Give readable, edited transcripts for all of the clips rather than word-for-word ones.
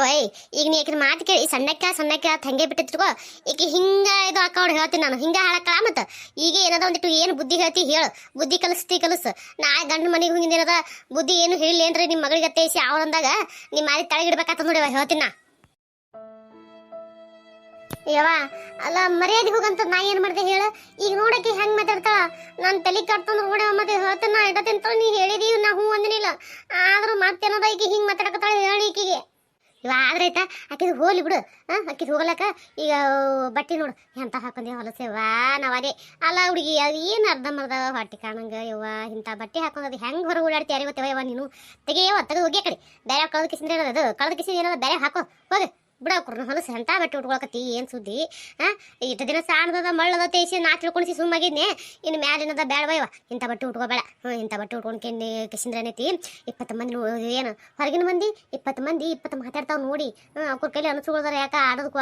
Y ಈಗ ನೀ ಆಕಿನ ಮಾತು ಕೇಳಿ ಸಣ್ಣಕ್ಕ ಅಂತ ಹಂಗೆ ಬಿಟ್ಟಿತ್ಕೋ ಈಗ ಹಿಂಗ ಇದು ಅಕ್ಕವ್ರು ಹೇಳ್ತೀನಿ ನಾನು ಹಿಂಗ ಹಾಳಕ್ಕಳ ಮತ್ತ ಈಗ ಏನದ ಒಂದಿಟ್ಟು ಏನು ಬುದ್ಧಿ ಹೇಳ್ತಿ ಹೇಳು ಬುದ್ಧಿ ಕಲಿಸ್ ನಾ ಗಂಡ ಮನೆಗೆ ಹೋಗಿಂದ ಏನದ ಬುದ್ಧಿ ಏನು ಹೇಳಿ ಏನ್ರಿ ನಿಮ್ಮ ಮಗಳಿಗೆ ಅತ್ತೇಸಿ ಅವರಂದಾಗ ನಿಮ್ಮ ಮಾರಿ ತಳಗಿಡ್ಬೇಕಾಗ್ತದ ನೋಡಿ ಹೇಳ್ತೀನಿ ನಾ ಯವ್ವ ಅಲ್ಲ ಮರ್ಯಾದೆ ಹೋಗಂತ ನಾ ಏನ್ ಮಾಡ್ದೆ ಹೇಳ ಈಗ ನೋಡಕ್ಕೆ ಹೆಂಗ್ ಮಾತಾಡ್ತಾಳ ನಾನ್ ತಲೆ ಕಟ್ತಂದ್ರ ನೋಡ ಮತ್ತೆ ಹೇಳ್ತಾನ ಇಡತಿಂತ ನೀ ಹೇಳಿದೀವಿ ನಾ ಹೂ ಅಂದಿನಿಲ್ಲ ಆದ್ರೂ ಮತ್ತೇನದ ಈಗ ಹಿಂಗ್ ಮಾತಾಡಕತ್ತಾಳ ಹೇಳಿ ಈಕಿಗೆ ಇವ ಆದ್ರೈತಾ ಆಕಿದ್ ಹೋಲಿ ಬಿಡು ಆಕಿದ್ ಹೋಗ್ಲಕ್ಕ ಈಗ ಬಟ್ಟೆ ನೋಡು ಎಂತ ಹಾಕೊಂಡಿ ಹೊಲಸೇವಾ ನಾವದೇ ಅಲ್ಲ ಹುಡುಗಿ ಅದು ಏನು ಅರ್ಧಂಬರ್ಧ ಹೊಟ್ಟೆ ಕಾಣಂಗ ಯವ್ವ ಇಂಥ ಬಟ್ಟೆ ಹಾಕೊಂಡ್ ಹೆಂಗ್ ಹೊರಗೆ ಓಡಾಡ್ತಿ ಯಾರಿಗೊತ್ತವ ಯವ್ವ ನೀನು ತೆಗೆಯವ ಹೋಗಿ ಕಡೆ ಬೇರೆ ಕಳೆದ ಕಿಸಿಂದ ಏನದ ಕಳೆದ ಕಿಸಿಂದ ಏನದ ಬೇರೆ ಹಾಕೋ ಹೋಗಿ ಬಿಡಾಕ್ರು ಹೊಲಸು ಎಂತ ಬಟ್ಟೆ ಉಟ್ಕೊಳಕತ್ತಿ ಏನು ಸುದ್ದಿ ಇಷ್ಟು ದಿನ ಸಾಣದ ಮಳ್ಳದ ತೇಸಿ ನಾ ತಿಳ್ಕೊಣಿಸಿ ಸುಮ್ಮಾಗಿದ್ನೆ ಇನ್ನು ಮ್ಯಾಲಿನದ ಬೇಡವಯ್ಯವ ಇಂಥ ಬಟ್ಟೆ ಉಟ್ಕೋಬೇಡ ಇಂಥ ಬಟ್ಟೆ ಉಟ್ಕೊಂಡು ಕಿಸಿಂದ್ರನೈತಿ 20 ಮಂದಿ ಏನು ಹೊರಗಿನ ಮಂದಿ 20 ಮಾತಾಡ್ತಾವ್ ನೋಡಿ ಅವ್ರ ಕೈಲಿ ಅನಿಸ್ಕೊಳ್ದಾರ ಯಾಕ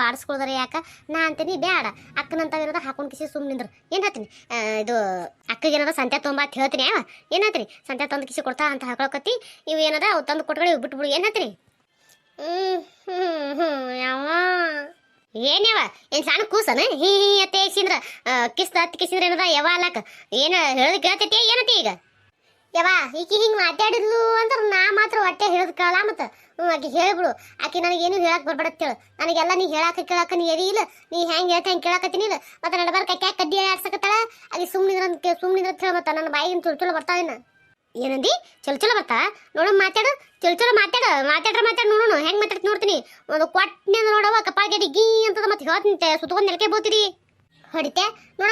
ಆಡಿಸ್ಕೊಳ್ದಾರ ಯಾಕ ನಾ ಅಂತೀನಿ ಬೇಡ ಅಕ್ಕನಂತವೇನದ ಹಾಕೊಂಡು ಕಿಸಿ ಸುಮ್ಮನೆ ನಿಂದ್ರು ಏನು ಹೇಳ್ತೀನಿ ಇದು ಅಕ್ಕಗೇನದ ಸಂತೆ ತೊಂಬ ಅಂತ ಹೇಳ್ತೀನಿ ಏನು ಹೇಳ್ತೀನಿ ಸಂತೆ ತಂದು ಕಿಸಿ ಕೊಡ್ತಾ ಅಂತ ಹಾಕೊಳಕತ್ತಿ ಇವು ಏನದ ಅವು ತಂದು ಕೊಟ್ಕೊಳ್ಳಿ ಬಿಟ್ಬಿಡು ಏನು ಹೇಳ್ತೀನಿ ಯಾವ ಏನ್ಯವ ಏನ್ ಸಣ್ಣ ಕೂಸನ ಹೀ ಅತ್ತೇಸಿಂದ್ರ ಕಿಸಿಂದ್ರ ಏನದ ಯವ ಅಲ್ಲಕ ಏನ ಹೇಳದ್ ಕೇಳ್ತೈತಿ ಏನತಿ ಈಗ ಯವ ಈಕಿ ಹಿಂಗ್ ಮಾತಾಡಿದ್ಲು ಅಂದ್ರ ನಾ ಮಾತ್ರ ಹೊಟ್ಟೆ ಹೇಳದ್ ಕೇಳಲ್ಲ ಮತ್ತ ಆಕಿ ಹೇಳ್ಬಿಡು ಆಕಿ ನನಗೇನು ಹೇಳಕ್ ಬರ್ಬೇಡತ್ತೇಳು ನನಗೆಲ್ಲ ನೀ ಹೇಳಾಕ ಕೇಳಾಕ ನೀ ಎರಿ ಇಲ್ಲ ನೀ ಹೆಂಗ್ ಹೇಳ್ತಾ ಹೆಂಗ್ ಕೇಳಾಕತ್ತೀನಿ ಇಲ್ಲ ಮತ್ತೆ ನಡಬಾರ ಕೈ ಕಡ್ಡಿ ಆಡ್ಸಕತ್ತಾಳ ಆಕಿ ಸುಮ್ನಿದ್ರ ಹೇಳ ಮತ್ತ ನನ್ನ ಬಾಯಿಗಿನ ಚುಳ್ಚುಳ ಬರ್ತಾವೇನ ಏನಂದಿ ಚಲೋ ಬರ್ತಾ ನೋಡು ಮಾತಾಡು ಚಲೋ ಮಾತಾಡ ನೋಡೋಣ ಹೆಂಗ್ ಮಾತಾಡ್ತಿ ನೋಡ್ತೀನಿ ಒಂದು ಕೊಟ್ಟನೆ ನೋಡವ ಕಪಾಳಗಡಿ ಗೀ ಅಂತದ ಮತ್ತೆ ಹೇಳ್ತೀನಿ ಸುತ್ತಕೊಂಡ್ ನೆಲಕೆ ಬೋತೀರಿ ಹೊಡಿತೆ ನೋಡ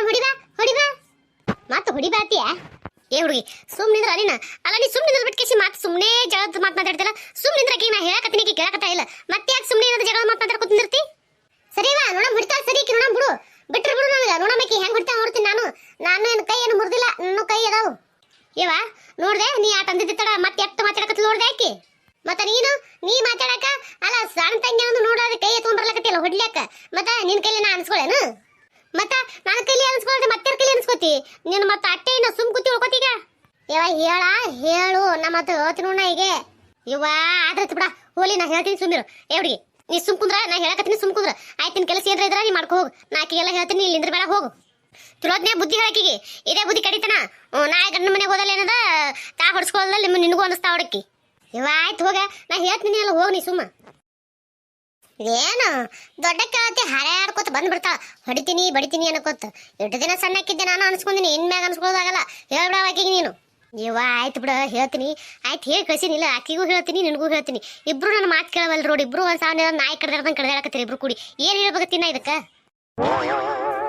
ಹೊಡಿಬಾ ಮತ್ತೆ ಹೊಡಿಬಾತಿಯ ಏ ಹುಡುಗಿ ಸುಮ್ಮನಿದ್ರ ಅಲ್ಲಿನ ಅಲ್ಲ ನೀ ಸುಮ್ಮನಿದ್ರ ಬಿಟ್ಕೇಸಿ ಮಾತು ಸುಮ್ಮನೆ ಜಗಳದ ಮಾತು ಮಾತಾಡ್ತಿಲ್ಲ ಸುಮ್ಮನಿದ್ರಕಿ ನಾ ಹೇಳಕತ್ತೀನಿ ಕೇಳಕತ್ತಾ ಇಲ್ಲ ಮತ್ತೆ ಯಾಕೆ ಸುಮ್ಮನೆ ಏನಾದ್ರು ಜಗಳ ಮಾತು ಮಾತಾಡ್ಕೊತಿರ್ತಿ ಸರಿವಾ ನೋಡ ಹೊಡಿತಾಳ ಸರಿ ನೋಡ ಬಿಡು ಬಿಟ್ರು ಬಿಡು ನನಗೆ ನೋಡಬೇಕಿ ಹೆಂಗ್ ಹೊಡಿತಾ ನೋಡ್ತೀನಿ ನಾನು ಏನು ಕೈ ಏನು ಮುರಿದಿಲ್ಲ ನನ್ನ ಕೈ ಅದಾವು ಇವ ನೋಡ್ದೆ ನೀ ಆ ತಂದಿದ್ದ ತಡ ಮತ್ತೆ ಎಷ್ಟು ಮಾತಾಡಕತ್ ನೋಡ್ದೆ ಆಕಿ ಮತ್ತ ನೀ ಮಾತಾಡಕ ಅಲ್ಲ ಸಣ್ಣ ತಂಗಿ ನೋಡೋದ ಕೈ ಎತ್ಕೊಂಡ್ ಬರ್ಲಕತ್ತಿಲ್ಲ ಹೊಡ್ಲಿಕ್ಕ ಮತ್ತ ನಿನ್ ಕೈಲಿ ನಾ ಅನ್ಸ್ಕೊಳ್ಳೇನು ಮತ್ತ ನನ್ನ ಕೈಲಿ ಅನ್ಸ್ಕೊಳ್ದೆ ಮತ್ತೆ ಕೈಲಿ ಅನ್ಸ್ಕೋತಿ ನೀನು ಮತ್ತೆ ಅಟ್ಟೆನ ಸುಮ್ ಕೂತಿ ಉಳ್ಕೋತೀಗ ಇವ ಹೇಳು ನಾ ಮತ್ತೆ ಹೇಳ್ತೀನಿ ನೋಡ ಈಗ ಇವ ಆದ್ರತ್ ಬಿಡ ಹೋಲಿ ನಾ ಹೇಳ್ತೀನಿ ಸುಮ್ಮಿರು ಏ ಹುಡುಗಿ ನೀ ಸುಮ್ ಕುಂದ್ರ ನಾ ಹೇಳಕತ್ತೀನಿ ಸುಮ್ ಕುಂದ್ರ ಆಯ್ತು ನಿನ್ ಕೆಲಸ ಏನ್ರ ಇದ್ರ ನೀ ಮಾಡ್ಕೊ ಹೋಗು ನಾ ಆಕಿಗೆಲ್ಲ ಹೇಳ್ತೀನಿ ಇಲ್ಲಿ ನಿಂದ್ರ ಬೇಡ ಹೋಗು ಚಲೋತ್ನೇ ಬುದ್ಧಿ ಹೇಳಕಿಗೆ ಇದೇ ಬುದ್ಧಿ ಕಡಿತನ ನಾಳೆ ಗಂಡ ಮನೆಗೆ ಹೋದಲ್ಲ ಏನದ ತಾ ಹೊಡ್ಸ್ಕೊಳ್ಳಲ್ಲ ನಿನಗೂ ಅನಿಸ್ತಾ ಹೊಡಕ್ಕಿ ಇವ ಆಯ್ತು ಹೋಗ ನಾ ಹೇಳ್ತೀನಿ ಅಲ್ಲ ಹೋಗಿ ನೀ ಸುಮ್ಮ ಏನು ದೊಡ್ಡ ಕೇಳತಿ ಹಾರಾಡ್ಕೋತ ಬಂದ್ಬಿಡ್ತಾಳ ಹೊಡಿತೀನಿ ಬಡಿತೀನಿ ಅನ್ಕೋತ ಎಷ್ಟು ದಿನ ಸಣ್ಣಕ್ಕಿದ್ದೆ ನಾನು ಅನ್ಸ್ಕೊಂಡಿನಿ ಇನ್ಮ್ಯಾಗ ಅನ್ಸ್ಕೊಳ್ಳೋದಾಗಲ್ಲ ಹೇಳ್ಬಿಡ ಆಕಿಗೆ ನೀನು ಇವ ಆಯ್ತು ಬಿಡ ಹೇಳ್ತೀನಿ ಆಯ್ತು ಹೇಳಿ ಕಳ್ಸಿನಿಲ್ಲ ಆಕಿಗೂ ಹೇಳ್ತೀನಿ ನಿನಗೂ ಹೇಳ್ತೀನಿ ಇಬ್ರು ನನ್ನ ಮಾತು ಕೇಳವಲ್ಲ ರೋಡ್ ಇಬ್ರು ಒಂದ್ ಸಾವಿರ ನಾಯಿ ಕಡ್ದಾಡ್ದಂಗೆ ಕಡ್ದಾಡಕತ್ತೀರಿ ಇಬ್ರು ಕೂಡಿ ಏನು ಹೇಳ್ಬೇಕತ್ತೀನ ಇದಕ್ಕೆ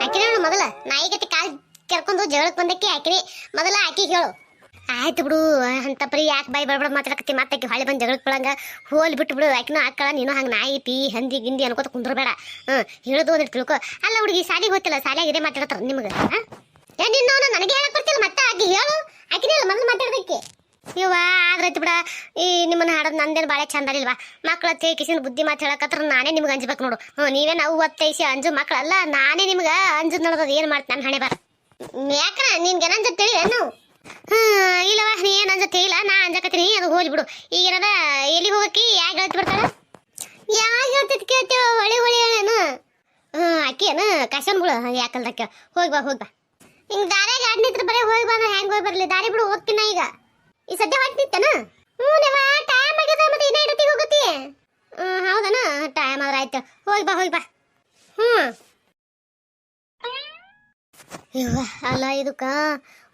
ಆಕಿನ ಹೇಳು ಮೊದಲ ನಾಯಿಗತಿ ಕಾಲ್ ಕೆರ್ಕೊಂಡು ಜಗಳಕ್ಕೆ ಬಂದಕ್ಕೆ ಆಕಿನಿ ಮೊದಲ ಆಕಿಗೆ ಹೇಳು ಆಯ್ತು ಬಿಡು ಅಂತ ಪರಿ ಯಾಕೆ ಬಾಯಿ ಬಡ್ಬಡ್ ಮಾತಾಡಕತ್ತಿ ಮತ್ತೆ ಆಕಿ ಹೊಳೆ ಬಂದು ಜಗಳಕ್ಕೆ ಬಿಡಂಗ ಹೋಲಿ ಬಿಟ್ಟು ಬಿಡು ಆಕಿನೂ ಹಾಕಳ ನೀನು ಹಂಗೆ ನಾಯಿ ಪಿ ಹಂದಿ ಗಿಂದಿ ಅನ್ಕೋತ ಕುಂದ್ರಬೇಡ ಹೇಳೋದು ಅಂದ್ರೆ ತಿಳ್ಕೊ ಅಲ್ಲ ಹುಡುಗಿ ಸಾಲಿಗೆ ಹೋಗ್ತಿಲ್ಲ ಸಾಲಿಯಾಗ ಇದೇ ಮಾತಾಡತ್ತಾರ ನಿಮ್ಗೆ ನಿನ್ನ ನನಗೆ ಹೇಳಕ್ ಬರ್ತಿಲ್ಲ ಮತ್ತೆ ಆಕಿ ಹೇಳು ಆಕಿನೇ ಹೇಳು ಮೊದಲು ಮಾತಾಡೋದಕ್ಕೆ ಇವ ಆದ್ರೈತಿ ಬಿಡ ಈ ನಿಮ್ಮನ್ನ ಹಾಡೋದು ನಂದೇನು ಭಾಳ ಚಂದ ಅಲ್ವಾ ಮಕ್ಳ ಕಿಸಿನ ಬುದ್ಧಿ ಮಾತು ಹೇಳಕತ್ರ ನಾನೇ ನಿಮ್ಗೆ ಅಂಜ್ಬೇಕು ನೋಡು ನೀವೇ ನಾವು ಒತ್ತೈಸಿ ಅಂಜು ಮಕ್ಕಳಲ್ಲ ನಾನೇ ನಿಮ್ಗೆ ಅಂಜದ್ ನೋಡೋದು ಏನು ಮಾಡ್ತೀನಿ ನಾನು ಹಣೆ ಬಾರ ಯಾಕ ನಿನ್ಗೆ ಏನಂಜ ತಿಳಿಯೇನು ಇಲ್ಲವ ನೀ ಏನು ಅಂಜ ತಿಳಿಲ್ಲ ನಾ ಅಂಜಕತ್ತೀನಿ ಅದು ಹೋಲಿ ಬಿಡು ಈಗ ಏನದ ಎಲ್ಲಿ ಹೋಗಕ್ಕಿ ಯಾಕೆ ಹೇಳ್ತಿ ಬರ್ತಾಳ ಯಾಕೆ ಹೇಳ್ತಿದ್ ಕೇಳ್ತೀವ ಹೊಳಿ ಏನು ಅಕ್ಕಿ ಏನು ಕಶನ್ ಬಿಡು ಯಾಕಲ್ದಕ್ಕ ಹೋಗಿ ಬಾ ಹಿಂಗೆ ದಾರ್ಯಾಗ ಗಾಡಿ ನಿಂತ್ರ ಬರೀ ಹೋಗಿ ಬಾ ಹೆಂಗೆ ಹೋಗಿ ಬರಲಿ ದಾರಿ ಬಿಡು ಹೋಗ್ತೀನ ಈಗ ಈ ಸದ್ಯ ಹೊಟ್ಟಿತ್ತನ ಟೈಮ್ ಆಗ್ಯದ ಮತ್ತೆ ಇನ್ನ ಇಡತಿ ಹೋಗತಿ ಹೌದನ ಟೈಮ್ ಆದ್ರೆ ಆಯ್ತು ಹೋಗಿ ಬಾ ಇವ ಅಲ್ಲ ಇದಕ್ಕ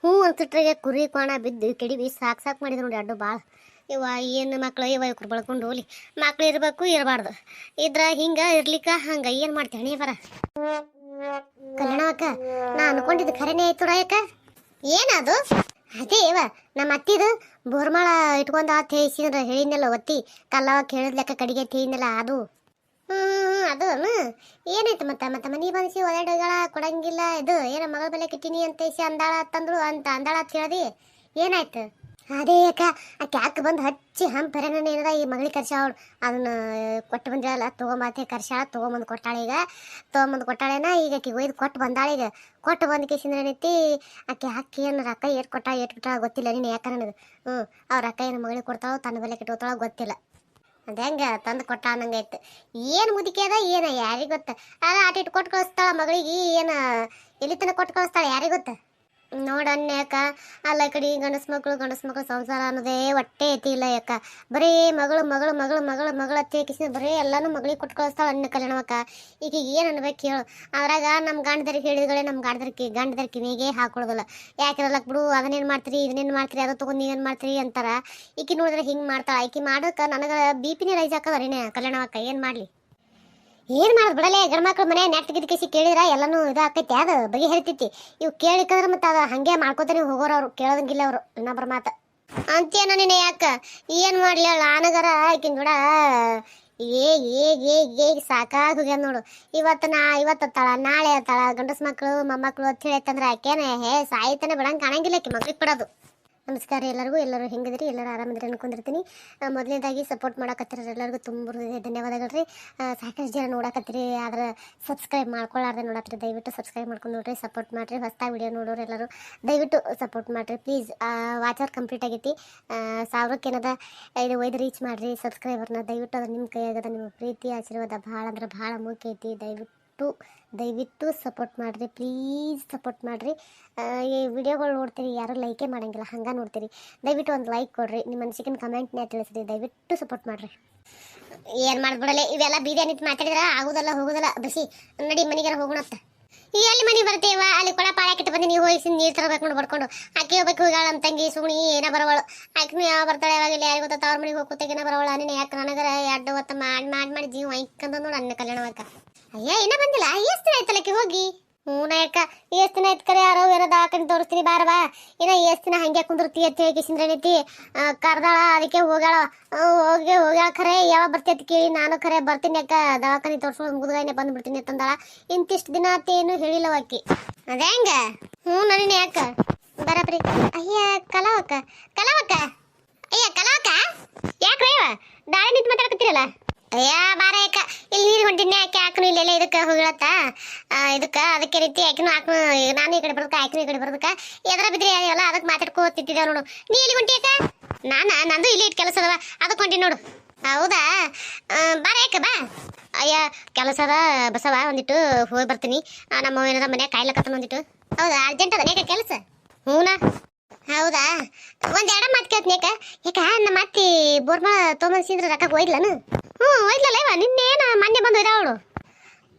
ಅನ್ಸಿಟ್ರಿಗೆ ಕುರಿ ಕೋಣ ಬಿದ್ದು ಕೆಡಿವಿ ಸಾಕು ಮಾಡಿದ್ರು ನೋಡಿ ಅಡ್ಡು ಭಾಳ ಇವ ಏನು ಮಕ್ಳು ಇವ ಇವ್ರು ಬೆಳ್ಕೊಂಡು ಹೋಲಿ ಮಕ್ಳು ಇರ್ಬೇಕು ಇರಬಾರ್ದು ಇದ್ರ ಹಿಂಗ ಇರ್ಲಿಕ್ಕ ಹಂಗ ಏನು ಮಾಡ್ತೇನೆ ಬರ ಕಲ್ಯಾಣವಕ್ಕ ನಾ ಅನ್ಕೊಂಡಿದ್ದು ಖರೇನೆ ಆಯ್ತು ಯಾಕ ಏನದು ಅದೇ ಇವ ನಮ್ಮ ಅತ್ತಿದು ಬೋರ್ಮಾಳ ಇಟ್ಕೊಂಡ ತೇಯಿಸಿದ್ರ ಹೇಳಿದ್ನಲ್ಲ ಒತ್ತಿ ಕಲ್ಲವ ಕೇಳಿದ ಲೆಕ್ಕ ಕಡಿಗೆ ತೇಯಿದ್ನಲ್ಲ ಅದು ಅದು ಏನಾಯ್ತು ಮತ್ತೆ ಮನಿ ಬಂದಿಸಿ ಒಲೆಗಳ ಕೊಡಂಗಿಲ್ಲ ಇದು ಏನ ಮಗಳ ಬೆಲೆ ಕಿಟ್ಟಿನಿ ಅಂತ ಅಂದಾಳ ತಂದ್ರು ಅಂತ ಅಂದಾಳ ಅಂತ ಹೇಳ್ದಿ ಏನಾಯ್ತು ಅದೇ ಯಾಕ ಆಕೆ ಯಾಕೆ ಬಂದು ಹಚ್ಚಿ ಹಂಪರೆನ ಏನದ ಈ ಮಗಳಿಗೆ ಕರ್ಸಾವಳು ಅದನ್ನ ಕೊಟ್ಟು ಬಂದಿರಲ್ಲ ತೊಗೊಂಬತ್ತೆ ಕರ್ಸಾಳ ತೊಗೊಂಬಂದು ಕೊಟ್ಟಾಳೆ ಈಗ ತೊಗೊಂಬಂದು ಕೊಟ್ಟಾಳೇನ ಈಗ ಆಕೆ ಒಯ್ದು ಕೊಟ್ಟು ಬಂದಾಳೆ ಈಗ ಕೊಟ್ಟು ಬಂದ ಕೇಸಿಂದ ಏನೈತಿ ಆಕೆ ಹಾಕಿ ಏನು ರೊಕ್ಕ ಏಟ್ ಬಿಟ್ಟಾಳ ಗೊತ್ತಿಲ್ಲ ನೀನು ಯಾಕ ನನಗೆ ಅವ್ರ ಅಕ್ಕ ಏನು ಮಗಳಿಗೆ ಕೊಡ್ತಾಳೋ ತನ್ನ ಬೆಲೆ ಕಿಟ್ಟೋತಾಳೋ ಗೊತ್ತಿಲ್ಲ ಅದ ಹೆಂಗ ತಂದು ಕೊಟ್ಟ ಅನ್ನಂಗೈತೆ. ಏನು ಮುದಿಕೆ ಅದ ಏನ ಯಾರಿಗೆ ಗೊತ್ತ. ಅದ ಆಟ ಇಟ್ಟು ಕೊಟ್ಟು ಕಳಿಸ್ತಾಳ ಮಗಳಿಗೆ, ಏನ ಎಲ್ಲಿ ತನಕ ಕೊಟ್ಟು ಕಳಿಸ್ತಾಳ ಯಾರಿಗೆ ಗೊತ್ತ. ನೋಡಣ್ಣ ಯಾಕ ಅಲ್ಲ ಈ ಕಡೆ ಗಂಡಸ್ ಮಕ್ಳು ಸಂಸಾರ ಅನ್ನೋದೇ ಹೊಟ್ಟೆ ಐತಿ ಇಲ್ಲ ಯಾಕ. ಬರೀ ಮಗಳು ಮಗಳು ಮಗಳು ಮಗಳು ಮಗಳು ಅತ್ತಿ ಬರೀ ಎಲ್ಲಾನು ಮಗಳಿಗೆ ಕೊಟ್ಟು ಕಳಿಸ್ತಾಳ ಅಣ್ಣ ಕಲ್ಯಾಣವಕ್ಕ. ಈಗ ಏನು ಅನ್ಬೇಕು ಹೇಳು. ಅದ್ರಾಗ ನಮ್ಮ ಗಂಡದರಿಗೆ ಹೇಳಿದ್ಗಳೇ ನಮ್ಮ ಗಂಡದರ ಕಿವಿಗೆ ಹಾಕೊಳ್ಳೋದಿಲ್ಲ. ಯಾಕಿರಲ್ಲಕ್ ಬಿಡು, ಅದನ್ನೇನು ಮಾಡ್ತೀರಿ ಇದನ್ನೇನು ಮಾಡ್ತೀರಿ, ಅದು ತೊಗೊಂಡು ನೀವೇನು ಮಾಡ್ತೀರಿ ಅಂತಾರ. ಈಕಿ ನೋಡಿದ್ರೆ ಹಿಂಗೆ ಮಾಡ್ತಾಳ. ಈಕಿ ಮಾಡೋಕೆ ನನಗೆ BP ರೈಸ್ ಹಾಕದ ರೀನೇ ಕಲ್ಯಾಣವಕ್ಕ. ಏನು ಮಾಡಲಿ, ಏನು ಮಾಡೋದು ಬಿಡಲೇ. ಗಂಡ್ಮಕ್ಳು ಮನೆ ನೆಟ್ ಗಿದ್ಕಿಸಿ ಕೇಳಿದ್ರೆ ಎಲ್ಲನೂ ಇದು ಆಕೈತಿ, ಅದು ಬಗೆ ಹೇಳ್ತೈತಿ. ಇವು ಕೇಳಿಕಂದ್ರೆ ಮತ್ತೆ ಅದು ಹಂಗೆ ಮಾಡ್ಕೋತಾನೆ ಹೋಗೋರು. ಅವ್ರು ಕೇಳೋದಂಗಿಲ್ಲ ಅವರು ಇನ್ನೊಬ್ಬರ ಮಾತು ಅಂತೇನೋ ನೀನು. ಯಾಕ ಏನು ಮಾಡಲಿ ಹೇಳ. ಆನಗರ ಆಕಿನ ಕೂಡ ಸಾಕಾಗಿ ಹೋಗ್ಯಾನ ನೋಡು. ಇವತ್ತು ಅತ್ತಾಳ, ನಾಳೆ ಅತ್ತಾಳ. ಗಂಡಸ್ ಮಕ್ಕಳು ಮೊಮ್ಮಕ್ಕಳು ಅಂತ ಹೇಳತ್ತಂದ್ರೆ ಆಕೇನೆ ಸಾಯ್ತಾನೆ ಬಿಡಂಗೆ ಕಾಣಂಗಿಲ್ಲ ಆಕಿ ಮಕ್ಳಿಗೆ ಕೊಡೋದು. ನಮಸ್ಕಾರ ಎಲ್ಲರಿಗೂ. ಎಲ್ಲರೂ ಹೆಂಗಿದ್ರಿ? ಎಲ್ಲರೂ ಆರಾಮಿದ್ರಿ ಅನ್ಕೊಂಡಿರ್ತೀನಿ. ಮೊದಲನೇದಾಗಿ ಸಪೋರ್ಟ್ ಮಾಡಕತ್ತಿರ ಎಲ್ಲರಿಗೂ ತುಂಬ ಧನ್ಯವಾದಗಳು ರೀ. ಸಾಕಷ್ಟು ಜನ ನೋಡಕತ್ತೀರಿ, ಆದ್ರೆ ಸಬ್ಸ್ಕ್ರೈಬ್ ಮಾಡ್ಕೊಳ್ಳಾರ್ದೆ ನೋಡತ್ರಿ. ದಯವಿಟ್ಟು ಸಬ್ಸ್ಕ್ರೈಬ್ ಮಾಡ್ಕೊಂಡು ನೋಡ್ರಿ, ಸಪೋರ್ಟ್ ಮಾಡಿರಿ. ಹೊಸದಾಗಿ ವಿಡಿಯೋ ನೋಡೋರು ಎಲ್ಲರೂ ದಯವಿಟ್ಟು ಸಪೋರ್ಟ್ ಮಾಡಿರಿ ಪ್ಲೀಸ್. ವಾಚರ್ ಕಂಪ್ಲೀಟ್ ಆಗೈತಿ. 1000ಕ್ಕೆ ಏನದ ಇದು ಒಯ್ದು ರೀಚ್ ಮಾಡಿರಿ ಸಬ್ಸ್ಕ್ರೈಬರ್ನ. ದಯವಿಟ್ಟು ಅದು ನಿಮ್ಮ ಕೈಯಾಗದ. ನಿಮ್ಮ ಪ್ರೀತಿ ಆಶೀರ್ವಾದ ಭಾಳ ಅಂದ್ರೆ ಭಾಳ ಮುಖ್ಯ ಐತಿ. ದಯವಿಟ್ಟು ಸಪೋರ್ಟ್ ಮಾಡಿರಿ ಪ್ಲೀಸ್. ಸಪೋರ್ಟ್ ಮಾಡಿರಿ. ಈ ವಿಡಿಯೋಗಳು ನೋಡ್ತೀರಿ, ಯಾರು ಲೈಕೇ ಮಾಡೋಂಗಿಲ್ಲ, ಹಂಗೆ ನೋಡ್ತೀರಿ. ದಯವಿಟ್ಟು ಒಂದು ಲೈಕ್ ಕೊಡ್ರಿ, ನಿಮ್ಮ ಅನಿಸಿಕೆನ ಕಮೆಂಟ್ನೇ ತಿಳಿಸ್ರಿ. ದಯವಿಟ್ಟು ಸಪೋರ್ಟ್ ಮಾಡಿರಿ. ಏನು ಮಾಡ್ಬಿಡಲೆ, ಇವೆಲ್ಲ ಬೀದಿ ನಿಂತು ಮಾತಾಡಿದ್ರೆ ಆಗೋದಲ್ಲ ಹೋಗೋದಲ್ಲ. ಬಸಿ ನಡಿ ಮನೆಗಾರ ಹೋಗೋಣತ್ತ. ಎಲ್ಲಿ ಮನೆ ಬರ್ತೇವ, ಅಲ್ಲಿ ಕೊಳ ಪಾಳ್ಯಾಕಿಟ್ಟು ಬಂದು ನೀವು ಹೋಗಿ ನೀರು ತರಬೇಕು ನೋಡಿ ಬಡ್ಕೊಂಡು. ಆಕೆ ಹೋಗ್ಬೇಕು ಹೋಗಾಳ ನಮ್ಮ ತಂಗಿ ಸುಣಿ ಏನ ಬರವಳು. ಆಕಿನೂ ಯಾವ ಬರ್ತಾಳೆ ಯಾವಾಗಲಿ ಯಾರಿಗೆ ಗೊತ್ತ. ಅವ್ರ ಮನೆಗೆ ಹೋಗ್ಕೋತಾಗ ಏನ ಬರವಳು. ನೀನು ಯಾಕೆ ನನಗರ ಎರಡು ಹೊತ್ತ ಮಾಡಿ ಜೀವ ವೈಕಂದ ನೋಡಿ ಅನ್ನ ಕಲ್ಯಾಣವಕ್ಕ. ಅಯ್ಯ ಏನ ಬಂದಿಲ್ಲ, ಎಷ್ಟು ದಿನ ಆಯ್ತಲ್ಲಕ್ಕೆ ಹೋಗಿ. ನಾಯಕ ಎಷ್ಟು ದಿನ ಆಯ್ತು ಕರೆ. ಯಾರೋ ಏನದ ಹಾಕೊಂಡು ತೋರಿಸ್ತೀನಿ ಬಾರವಾ. ಏನೋ ಎಷ್ಟು ದಿನ ಹಂಗೆ ಕುಂದಿರ್ತಿ ಅಂತ ಹೇಳಿಸಿಂದ್ರೇನೈತಿ. ಕರ್ದಾಳ ಅದಕ್ಕೆ ಹೋಗ್ಯಾಳ. ಹೋಗ್ಯಾಳ ಖರೆ. ಯಾವಾಗ ಬರ್ತಿ ಕೇಳಿ ನಾನು ಖರೆ ಬರ್ತೀನಿ ಯಾಕ ದವಾಖಾನೆ ತೋರಿಸ್ಕೊಂಡು ಮುಗಿದಾಗನೆ ಬಂದ್ಬಿಡ್ತೀನಿ ಅಂತಂದಾಳ. ಇಂತಿಷ್ಟು ದಿನ ಅಂತೇನು ಹೇಳಿಲ್ಲ ಆಕಿ. ಅದೇ ಹೆಂಗ ನನಗೆ ಯಾಕ ಬರಬ್ರಿ. ಅಯ್ಯ ಕಲಾವಕ್ಕ ಅಯ್ಯ ಕಲಾವಕ್ಕ ಯಾಕ್ರಿ ದಾಳಿ ನಿಂತು ಮಾತಾಡ್ಕತ್ತೀರಲ್ಲ. ಅಯ್ಯ ಬಾರ ಯಾಕ ಇಲ್ಲಿ ನೀರು ಹೊಂಟಿನಿ. ಯಾಕೆ ಹಾಕನು ಇಲ್ಲೆಲ್ಲ ಇದಕ್ಕೆ ಹೋಗಿಳತ್ತ ಅದಕ್ಕೆ ರೀತಿ ಯಾಕಿನೂ ಹಾಕನು. ನಾನು ಈ ಕಡೆ ಬರ್ದಕ್ಕ ಆಕಿನೂ ಈ ಕಡೆ ಬರ್ದಕ್ಕ ಎದ್ರ ಬಿದ್ರಿ ಎಲ್ಲ ಅದಕ್ಕೆ ಮಾತಾಡ್ಕೋತಿದ್ದೆ ನೋಡು. ನೀ ಎಲ್ಲಿ ಹೊಂಟಿ ಯಾಕ? ನಂದು ಇಲ್ಲಿ ಇಟ್ಟು ಕೆಲಸ ಅದಾವ ಅದಕ್ಕೆ ಹೊಂಟಿ ನೋಡು. ಹೌದಾ ಬಾರ ಯಾಕ ಬಾ. ಅಯ್ಯ ಕೆಲಸ ಅದ ಬಸವ, ಒಂದಿಟ್ಟು ಹೋಗಿ ಬರ್ತೀನಿ. ನಮ್ಮ ಏನಾರ ಮನ್ಯಾಗ ಕಾಯ್ಲಕತ್ತನ ಒಂದಿಟ್ಟು. ಹೌದಾ ಅರ್ಜೆಂಟ್ ಅದ ಯಾಕ ಕೆಲಸ? ಹ್ಞೂನಾ ಹೌದಾ. ಒಂದೆರಡ ಮಾತು ಕೇಳ್ತೀನಿ ಯಾಕ ನಮ್ಮ ಅತ್ತಿ ಬೋರ್ಮಾ ತೊಗೊಂಬಂದ್ರೆ ರೊಕ್ಕ ಒಯ್ದ್ಲನು? ಒಯ್ದ್ಲಲ್ಲ ಇವ ನಿನ್ನೇನು ಮೊನ್ನೆ ಬಂದು ಒಯ್ದವಳು.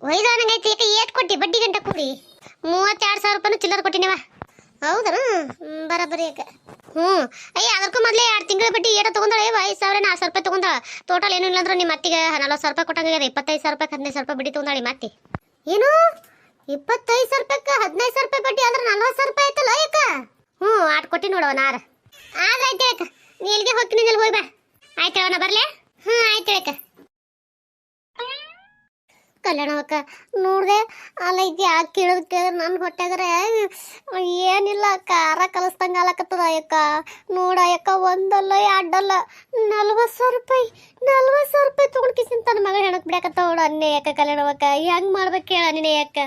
ಒಯ್ದ ನಂಗೈತಿ. ಯಾಕೆ ಏಟ್ ಕೊಟ್ಟಿ ಬಡ್ಡಿ ಗಂಟೆ ಕೂಡಿ? 32,000 ರೂಪಾಯಿ ಚಿಲ್ಲರ್ ಕೊಟ್ಟಿನಿವ. ಹೌದಾ ಬರಬರಿ ಯಾಕ. ಅಯ್ಯ ಅದಕ್ಕೂ ಮೊದಲೇ 2 ತಿಂಗಳ ಬಡ್ಡಿ ಏಟ ತೊಗೊಂಡಾಳೆ. 5,000 4,000 ರೂಪಾಯಿ ತೊಗೊಂಡಾಳ. ಟೋಟಲ್ ಏನು ಇಲ್ಲ ಅಂದ್ರೆ ನಿಮ್ಮ ಅತ್ತಿಗೆ 40,000 ರೂಪಾಯಿ ಕೊಟ್ಟಂಗಾಗ್ಯದ. 25,000 ರೂಪಾಯಿ 15,000 ರೂಪಾಯಿ ಬಡ್ಡಿ ತೊಗೊಂಡಾಳಿ ಮತ್ತೆ. ಏನು 25,000 ರೂಪಾಯಿಗೆ 15,000 ರೂಪಾಯಿ ಬಡ್ಡಿ ಅಂದ್ರೆ 40,000 ರೂಪಾಯಿ ಆಯ್ತಲ್ಲ ಯಾಕ? ಆಟ ಕೊಟ್ಟಿ ನೋಡವ ನಾರ. ಆಯ್ತು ಯಾಕ ನೀ ಎಲ್ಲಿಗೆ ಹೋಗ್ತೀನಿ ಹೋಗಿ ಬಾ. ಆಯ್ತು ಹೇಳೋಣ ಬರ್ಲೆ. ಆಯ್ತು ಯಾಕ ಕಲ್ಯಾಣವಕ್ಕ ನೋಡ್ದೆ ಅಲ್ಲ ಇದು ಯಾಕೆ ಕೇಳೋದಕ್ಕೆ ನನ್ನ ಹೊಟ್ಟೆಗರೆ ಏನಿಲ್ಲ ಖಾರ ಕಲಿಸ್ದಂಗೆ ಆಲಕತ್ತದ ಅಯ್ಯಕ್ಕ. ನೋಡ ಅಯ್ಯಕ್ಕ ಒಂದಲ್ಲ ಎರಡಲ್ಲ 40,000 ರೂಪಾಯಿ ತೊಗೊಂಡು ಕಿಸಿಂತ ನನ್ನ ಮಗ ಹೆಣಕ್ ಬಿಡಕತ್ತವಳ ಅನ್ನೇ ಯಾಕ ಕಲ್ಯಾಣವಕ್ಕ. ಹೆಂಗ್ ಮಾಡ್ಬೇಕು ಹೇಳ ನೀನೇ ಯಾಕ?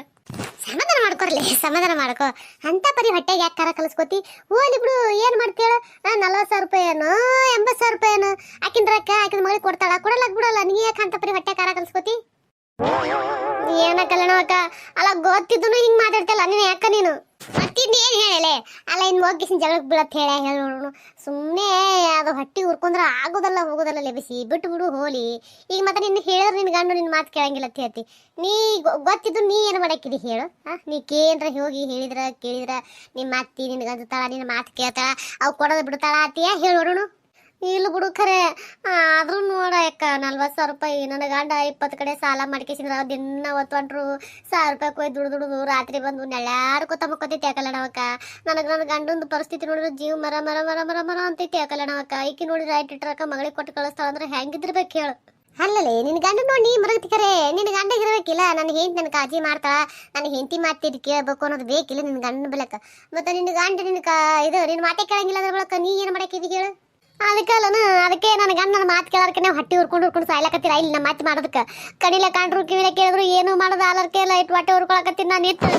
ಸಮಾಧಾನ ಮಾಡ್ಕೊ. ಅಂತ ಪರಿ ಹೊಟ್ಟೆಗೆ ಯಾಕೆ ಖಾರ ಕಲಿಸ್ಕೋತಿ? ಹೋಲಿ ಬಿಡು. ಏನು ಮಾಡ್ತೀಳ? 40,000 ರೂಪಾಯಿ ಏನೋ 80,000 ರೂಪಾಯಿ ಏನೋ ಆಕಿನ ರೊಕ್ಕ ಆಕಿನ ಮಗಳಿಗೆ ಕೊಡ್ತಾಳ. ಕೊಡಲಕ್ ಬಿಡಲ್ಲ. ನೀ ಯಾಕೆ ಅಂತ ಪರಿ ಹೊಟ್ಟೆ ಖಾರ ಕಲಿಸ್ಕೋತಿ? ಏನ ಕಲ್ಯಾಣವಕ್ಕ ಅಲ್ಲ ಗೊತ್ತಿದ್ದು ಹಿಂಗ್ ಮಾತಾಡ್ತಲ್ಲ ನೀನು ಯಾಕ? ನೀನು ಮತ್ತಿದ್ ಏನ್ ಹೇಳಲೆ? ಅಲ್ಲ ಇನ್ ಹೋಗಿಸಿನ ಜಗಳಕ್ಕೆ ಬೀಳತ್ ಹೇಳ ನೋಡು. ಸುಮ್ಮನೆ ಅದು ಹೊಟ್ಟಿ ಉರ್ಕೊಂಡ್ರ ಆಗೋದಲ್ಲ ಹೋಗೋದಲ್ಲ ಲೆಬಿಸಿ ಬಿಟ್ಟು ಬಿಡು ಹೋಲಿ. ಈಗ ಮತ್ತೆ ನಿನ್ನ ಹೇಳಿದ್ರೆ ನಿನ್ ಗಂಡು ನಿನ್ ಮಾತು ಕೇಳಂಗಿಲ್ಲ ಅಂತ ಹೇಳ್ತಿ. ನೀ ಗೊತ್ತಿದ್ದು ನೀ ಏನು ಮಾಡಕ್ಕಿದಿ ಹೇಳು? ನೀ ಕೇಂದ್ರ ಹೋಗಿ ಕೇಳಿದ್ರ ನಿಮ್ಮ ಅತ್ತಿ ನಿನ್ ಗಂಜತಾಳ, ನಿನ್ನ ಮಾತು ಕೇಳ್ತಾಳ, ಅವು ಕೊಡೋದು ಬಿಡ್ತಾಳ ಅತ್ತಿಯ ಹೇಳೋಣ. ಇಲ್ಲ ಬಿಡು ಖರೆ. ಆದ್ರೂ ನೋಡ ಯಾಕ 40,000 ರೂಪಾಯಿ ನನ್ನ ಗಂಡ 20 ಕಡೆ ಸಾಲ ಮಾಡ್ಕೇಸಿದ್ರ ದಿನ ಹೊತ್ಕೊಂಡ್ರು 1,000 ರೂಪಾಯಿ ಕೊಯ್ ದುಡ್ದು ರಾತ್ರಿ ಬಂದು ನೆಳ್ಳಾಡ್ಕೊತ ಮಕ್ಕೋತೈತಿ ಕಲ್ಯಾಣವಕ್ಕ. ನನ್ನ ಗಂಡಂದು ಪರಿಸ್ಥಿತಿ ನೋಡಿದ್ರೆ ಜೀವ ಮರ ಮರ ಮರ ಮರ ಮರ ಅಂತೈತಿ ಕಲ್ಯಾಣವಕ್ಕ. ಈಕಿ ನೋಡಿದ್ರೆ ಇಟ್ಟಿಟ್ರಕ್ಕ ಮಗಳಿಗೆ ಕೊಟ್ಟು ಕಳಿಸ್ತಾಳ ಅಂದ್ರೆ ಹೆಂಗಿದ್ರಬೇಕು ಹೇಳು? ಅಲ್ಲಲೇ ನಿನ್ನ ಗಂಡ ನೋಡಿ ನೀ ಮರಗತಿ ಕರೆ. ನಿನ್ನ ಗಂಡಗಿರ್ಬೇಕಿಲ್ಲ. ನನ್ನ ಹೆಂಡತಿ ನನ್ನ ಕಾಳಜಿ ಮಾಡ್ತಾಳ, ನನ್ನ ಹೆಂಡತಿ ಮಾತಿದ್ದು ಕೇಳ್ಬೇಕು ಅನ್ನೋದು ಬೇಕಿಲ್ಲ ನಿನ್ನ ಗಂಡನ ಬೆಳಕ. ಮತ್ತೆ ನಿನ್ನ ಗಂಡ ಇದು ನಿನ್ನ ಮಾತೇ ಕೇಳಂಗಿಲ್ಲ ಅದ್ರ ಬಳಕ ನೀ ಏನು ಮಾಡಕ್ಕಿದಿ ಹೇಳು? ಅದಕ್ಕೆ ನನ್ನ ಗಂಡನ ಮಾತು ಕೇಳೋದಕ್ಕೆ ನಾವು ಹೊಟ್ಟೆ ಹುರ್ಕೊಂಡು ಸಾಯ್ಲಕತ್ತೀರ. ಇಲ್ಲಿ ನಮ್ಮ ಮಾತು ಮಾಡೋದಕ್ಕೆ ಕಡಿಲ ಕಾಂಡ್ರು ಕಿವಿಲೆ ಕೇಳಿದ್ರು ಏನು ಮಾಡೋದು ಆಲರ್ಕೆ ಇಲ್ಲ. ಇಟ್ಟು ಹೊಟ್ಟೆ ಹುರ್ಕೊಳಕತ್ತೀನಿ ನಾನು ಇತ್ತು.